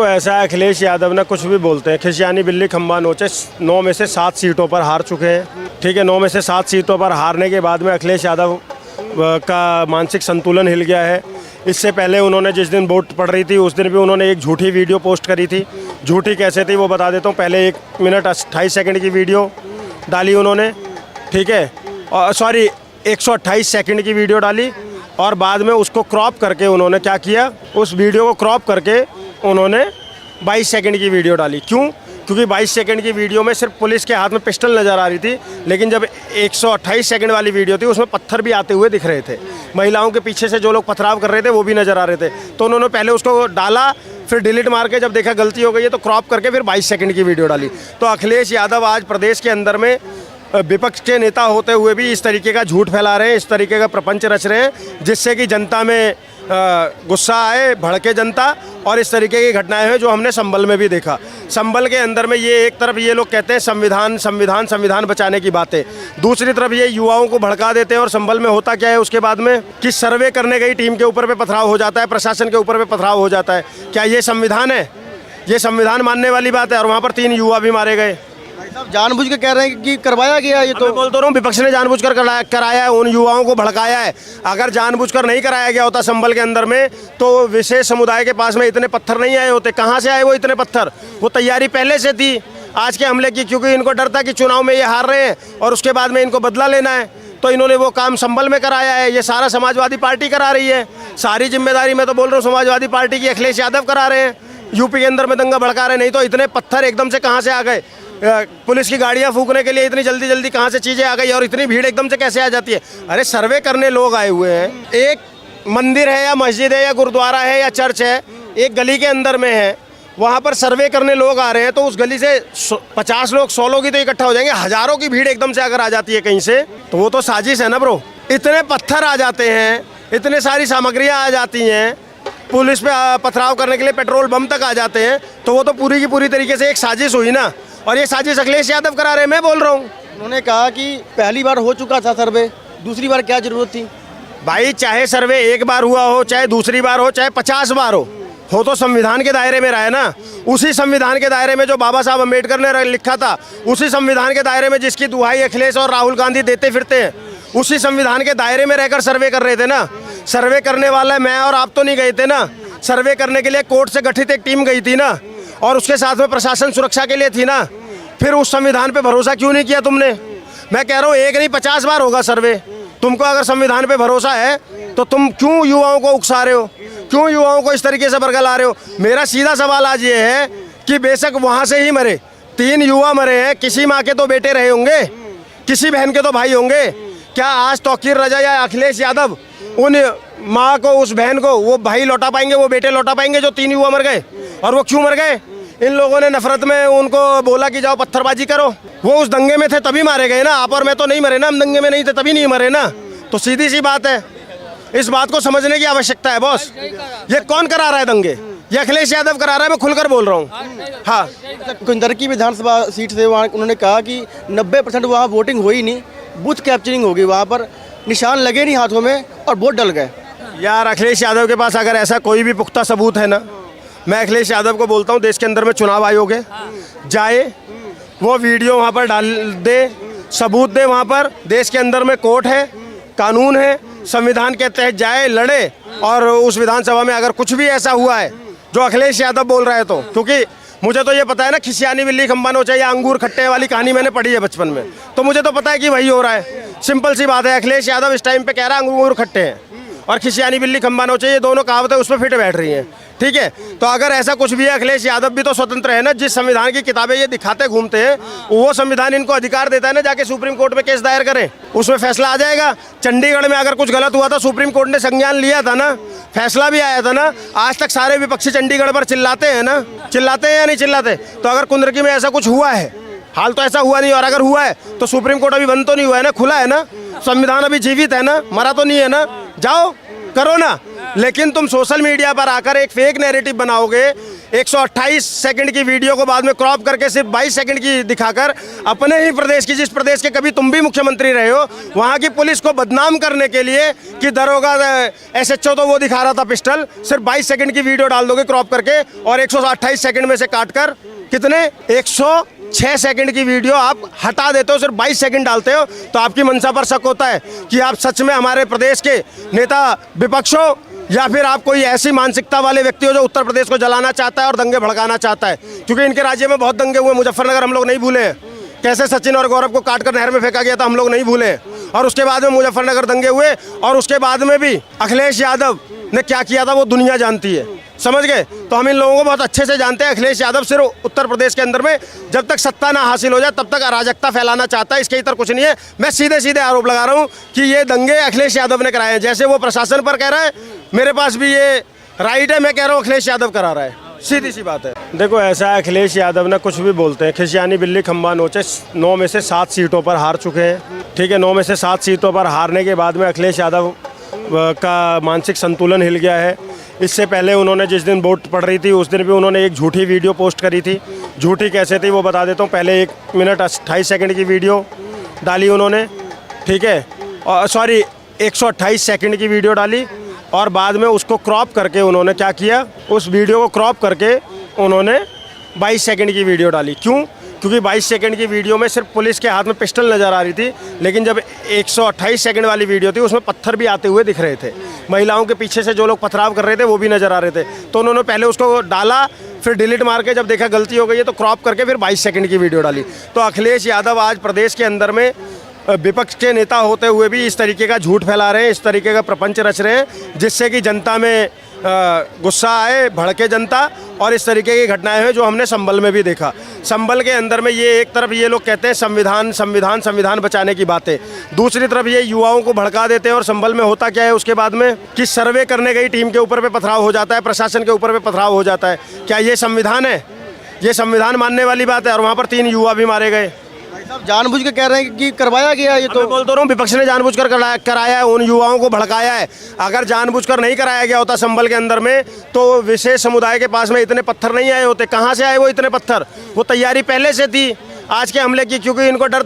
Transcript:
तो ऐसा है, अखिलेश यादव ना कुछ भी बोलते हैं, खिसियानी बिल्ली खंबा नोचे। 9 में से 7 सीटों पर हार चुके हैं, ठीक है। 9 में से 7 सीटों पर हारने के बाद में अखिलेश यादव का मानसिक संतुलन हिल गया है। इससे पहले उन्होंने जिस दिन वोट पड़ रही थी उस दिन भी उन्होंने एक झूठी वीडियो पोस्ट करी थी। झूठी कैसे थी वो बता देता हूँ। पहले 1 मिनट 28 सेकंड की वीडियो डाली उन्होंने, ठीक है, और सॉरी 128 सेकंड की वीडियो डाली, और बाद में उसको क्रॉप करके उन्होंने क्या किया, उस वीडियो को क्रॉप करके उन्होंने 22 सेकंड की वीडियो डाली। क्यों? क्योंकि 22 सेकंड की वीडियो में सिर्फ पुलिस के हाथ में पिस्टल नज़र आ रही थी, लेकिन जब 128 सेकंड वाली वीडियो थी उसमें पत्थर भी आते हुए दिख रहे थे। महिलाओं के पीछे से जो लोग पथराव कर रहे थे वो भी नज़र आ रहे थे। तो उन्होंने पहले उसको डाला, फिर डिलीट मार के जब देखा गलती हो गई है तो क्रॉप करके फिर 22 सेकंड की वीडियो डाली। तो अखिलेश यादव आज प्रदेश के अंदर में विपक्ष के नेता होते हुए भी इस तरीके का झूठ फैला रहे हैं, इस तरीके का प्रपंच रच रहे हैं, जिससे कि जनता में गुस्सा आए, भड़के जनता। और इस तरीके की घटनाएं हैं जो हमने संभल में भी देखा। संभल के अंदर में ये एक तरफ ये लोग कहते हैं संविधान संविधान संविधान बचाने की बातें, दूसरी तरफ ये युवाओं को भड़का देते हैं। और संभल में होता क्या है उसके बाद में कि सर्वे करने गई टीम के ऊपर पे पथराव हो जाता है, प्रशासन के ऊपर पे पथराव हो जाता है। क्या ये संविधान है? ये संविधान मानने वाली बात है। और वहाँ पर 3 युवा भी मारे गए। जानबूझ के कह रहे हैं कि करवाया गया, ये तो बोलता हूँ विपक्ष ने जानबूझकर कराया है, उन युवाओं को भड़काया है। अगर जानबूझकर नहीं कराया गया होता संभल के अंदर में तो विशेष समुदाय के पास में इतने पत्थर नहीं आए होते। कहाँ से आए वो इतने पत्थर? वो तैयारी पहले से थी आज के हमले की, क्योंकि इनको डर था कि चुनाव में ये हार रहे हैं और उसके बाद में इनको बदला लेना है। तो इन्होंने वो काम संभल में कराया है। ये सारा समाजवादी पार्टी करा रही है। सारी जिम्मेदारी मैं तो बोल रहा हूँ समाजवादी पार्टी की, अखिलेश यादव करा रहे हैं। यूपी के अंदर में दंगा भड़का रहे, नहीं तो इतने पत्थर एकदम से कहाँ से आ गए? पुलिस की गाड़ियां फूंकने के लिए इतनी जल्दी जल्दी कहाँ से चीज़ें आ गई और इतनी भीड़ एकदम से कैसे आ जाती है? अरे सर्वे करने लोग आए हुए हैं। एक मंदिर है या मस्जिद है या गुरुद्वारा है या चर्च है, एक गली के अंदर में है, वहाँ पर सर्वे करने लोग आ रहे हैं तो उस गली से 50 लोग 100 लोग ही तो इकट्ठा हो जाएंगे। हज़ारों की भीड़ एकदम से अगर आ जाती है कहीं से तो वो तो साजिश है ना ब्रो। इतने पत्थर आ जाते हैं, इतने सारी सामग्रियाँ आ जाती हैं, पुलिस पे पथराव करने के लिए पेट्रोल बम तक आ जाते हैं, तो वो तो पूरी की पूरी तरीके से एक साजिश हुई ना। और ये साजिश अखिलेश यादव करा रहे हैं, मैं बोल रहा हूँ। उन्होंने कहा कि पहली बार हो चुका था सर्वे, दूसरी बार क्या जरूरत थी? भाई चाहे सर्वे एक बार हुआ हो, चाहे दूसरी बार हो, चाहे 50 बार हो तो संविधान के दायरे में रहा है ना। उसी संविधान के दायरे में जो बाबा साहब अम्बेडकर ने लिखा था, उसी संविधान के दायरे में जिसकी दुहाई अखिलेश और राहुल गांधी देते फिरते हैं, उसी संविधान के दायरे में रहकर सर्वे कर रहे थे ना। सर्वे करने वाला मैं और आप तो नहीं गए थे ना। सर्वे करने के लिए कोर्ट से गठित एक टीम गई थी ना, और उसके साथ में प्रशासन सुरक्षा के लिए थी ना। फिर उस संविधान पे भरोसा क्यों नहीं किया तुमने? मैं कह रहा हूँ 1 नहीं 50 बार होगा सर्वे। तुमको अगर संविधान पे भरोसा है तो तुम क्यों युवाओं को उकसा रहे हो? क्यों युवाओं को इस तरीके से बरगला रहे हो? मेरा सीधा सवाल आज ये है कि बेशक वहाँ से ही मरे, 3 युवा मरे हैं, किसी माँ के तो बेटे रहे होंगे, किसी बहन के तो भाई होंगे। क्या आज तौकीर रजा या अखिलेश यादव उन माँ को, उस बहन को वो भाई लौटा पाएंगे, वो बेटे लौटा पाएंगे जो 3 युवा मर गए? और वो क्यों मर गए? इन लोगों ने नफरत में उनको बोला कि जाओ पत्थरबाजी करो। वो उस दंगे में थे तभी मारे गए ना। आप और मैं तो नहीं मरे ना, हम दंगे में नहीं थे तभी नहीं मरे ना। तो सीधी सी बात है, इस बात को समझने की आवश्यकता है बॉस। ये कौन करा रहा है दंगे? ये अखिलेश यादव करा रहा है, मैं खुलकर बोल रहा हूँ। हाँ, कुंदरकी विधानसभा सीट से वहाँ उन्होंने कहा कि 90% वहाँ वोटिंग हुई नहीं, बूथ कैप्चरिंग होगी, वहाँ पर निशान लगे नहीं हाथों में और वोट डल गए। यार अखिलेश यादव के पास अगर ऐसा कोई भी पुख्ता सबूत है ना, मैं अखिलेश यादव को बोलता हूँ देश के अंदर में चुनाव आयोग है, जाए वो वीडियो वहाँ पर डाल दे, सबूत दे। वहाँ पर देश के अंदर में कोर्ट है, कानून है, संविधान के तहत जाए, लड़े। और उस विधानसभा में अगर कुछ भी ऐसा हुआ है जो अखिलेश यादव बोल रहे हैं तो, क्योंकि मुझे तो ये पता है ना, खिसियानी बिल्ली खंबा नोचे या अंगूर खट्टे वाली कहानी मैंने पढ़ी है बचपन में, तो मुझे तो पता है कि वही हो रहा है। सिंपल सी बात है, अखिलेश यादव इस टाइम पे कह रहा है अंगूर खट्टे हैं और खिसियानी बिल्ली खंबा नोचे, ये दोनों कहावतें उस पर फिट बैठ रही हैं। ठीक है, तो अगर ऐसा कुछ भी है, अखिलेश यादव भी तो स्वतंत्र है ना। जिस संविधान की किताबें ये दिखाते घूमते हैं वो संविधान इनको अधिकार देता है ना जाके सुप्रीम कोर्ट में केस दायर करें, उसमें फैसला आ जाएगा। चंडीगढ़ में अगर कुछ गलत हुआ था सुप्रीम कोर्ट ने संज्ञान लिया था ना, फैसला भी आया था ना। आज तक सारे विपक्षी चंडीगढ़ पर चिल्लाते हैं ना, चिल्लाते हैं या नहीं चिल्लाते? तो अगर कुंदरकी में ऐसा कुछ हुआ है, हाल तो ऐसा हुआ नहीं, और अगर हुआ है तो सुप्रीम कोर्ट अभी बंद तो नहीं हुआ है ना, खुला है ना। संविधान अभी जीवित है ना, मरा तो नहीं है ना। जाओ करो ना, लेकिन तुम सोशल मीडिया पर आकर एक फेक नैरेटिव बनाओगे, 128 सेकंड की वीडियो को बाद में क्रॉप करके सिर्फ 22 सेकंड की दिखाकर अपने ही प्रदेश की, जिस प्रदेश के कभी तुम भी मुख्यमंत्री रहे हो, वहाँ की पुलिस को बदनाम करने के लिए कि दरोगा SHO तो वो दिखा रहा था पिस्टल, सिर्फ 22 सेकंड की वीडियो डाल दोगे क्रॉप करके और 128 सेकंड में से काटकर कितने 106 सेकंड की वीडियो आप हटा देते हो, सिर्फ 22 सेकंड डालते हो। तो आपकी मंशा पर शक होता है कि आप सच में हमारे प्रदेश के नेता विपक्ष हो या फिर आप कोई ऐसी मानसिकता वाले व्यक्ति हो जो उत्तर प्रदेश को जलाना चाहता है और दंगे भड़काना चाहता है। क्योंकि इनके राज्य में बहुत दंगे हुए, मुजफ्फरनगर हम लोग नहीं भूले हैं, कैसे सचिन और गौरव को काटकर नहर में फेंका गया था, हम लोग नहीं भूले। और उसके बाद में मुजफ्फरनगर दंगे हुए और उसके बाद में भी अखिलेश यादव ने क्या किया था वो दुनिया जानती है, समझ गए। तो हम इन लोगों को बहुत अच्छे से जानते हैं। अखिलेश यादव सिर्फ उत्तर प्रदेश के अंदर में जब तक सत्ता ना हासिल हो जाए तब तक अराजकता फैलाना चाहता है, इसके इतर कुछ नहीं है। मैं सीधे सीधे आरोप लगा रहा हूँ कि ये दंगे अखिलेश यादव ने कराए हैं। जैसे वो प्रशासन पर कह रहा है, मेरे पास भी ये राइट है, मैं कह रहा हूँ अखिलेश यादव करा रहा है, सीधी सी बात है। देखो ऐसा है, अखिलेश यादव ने कुछ भी बोलते हैं, खिसियानी बिल्ली खंबा नोचे, 9 में से 7 सीटों पर हार चुके हैं, ठीक है। 9 में से 7 सीटों पर हारने के बाद में अखिलेश यादव का मानसिक संतुलन हिल गया है। इससे पहले उन्होंने जिस दिन वोट पड़ रही थी उस दिन भी उन्होंने एक झूठी वीडियो पोस्ट करी थी। झूठी कैसे थी वो बता देता हूँ। पहले 1 मिनट 28 सेकंड की वीडियो डाली उन्होंने, ठीक है, और सॉरी 128 सेकंड की वीडियो डाली और बाद में उसको क्रॉप करके उन्होंने क्या किया, उस वीडियो को क्रॉप करके उन्होंने 22 सेकंड की वीडियो डाली। क्यों? क्योंकि 22 सेकंड की वीडियो में सिर्फ पुलिस के हाथ में पिस्टल नज़र आ रही थी, लेकिन जब 128 सेकंड वाली वीडियो थी उसमें पत्थर भी आते हुए दिख रहे थे। महिलाओं के पीछे से जो लोग पथराव कर रहे थे वो भी नज़र आ रहे थे। तो उन्होंने पहले उसको डाला, फिर डिलीट मार के जब देखा गलती हो गई है तो क्रॉप करके फिर 22 सेकंड की वीडियो डाली। तो अखिलेश यादव आज प्रदेश के अंदर में विपक्ष के नेता होते हुए भी इस तरीके का झूठ फैला रहे हैं, इस तरीके का प्रपंच रच रहे हैं जिससे कि जनता में गुस्सा आए, भड़के जनता। और इस तरीके की घटनाएं हैं जो हमने संभल में भी देखा। संभल के अंदर में ये एक तरफ ये लोग कहते हैं संविधान संविधान संविधान बचाने की बातें, दूसरी तरफ ये युवाओं को भड़का देते हैं। और संभल में होता क्या है उसके बाद में कि सर्वे करने गई टीम के ऊपर पे पथराव हो जाता है, प्रशासन के ऊपर पे पथराव हो जाता है। क्या ये संविधान है? ये संविधान मानने वाली बात है। और वहाँ पर 3 युवा भी मारे गए। जानबूझ के कह रहे हैं कि करवाया गया ये, तो बोलता रहा हूँ विपक्ष ने जानबूझकर कराया है, उन युवाओं को भड़काया है। अगर जानबूझकर नहीं कराया गया होता संभल के अंदर में तो विशेष समुदाय के पास में इतने पत्थर नहीं आए होते। कहाँ से आए वो इतने पत्थर? वो तैयारी पहले से थी आज के हमले की, क्योंकि इनको डर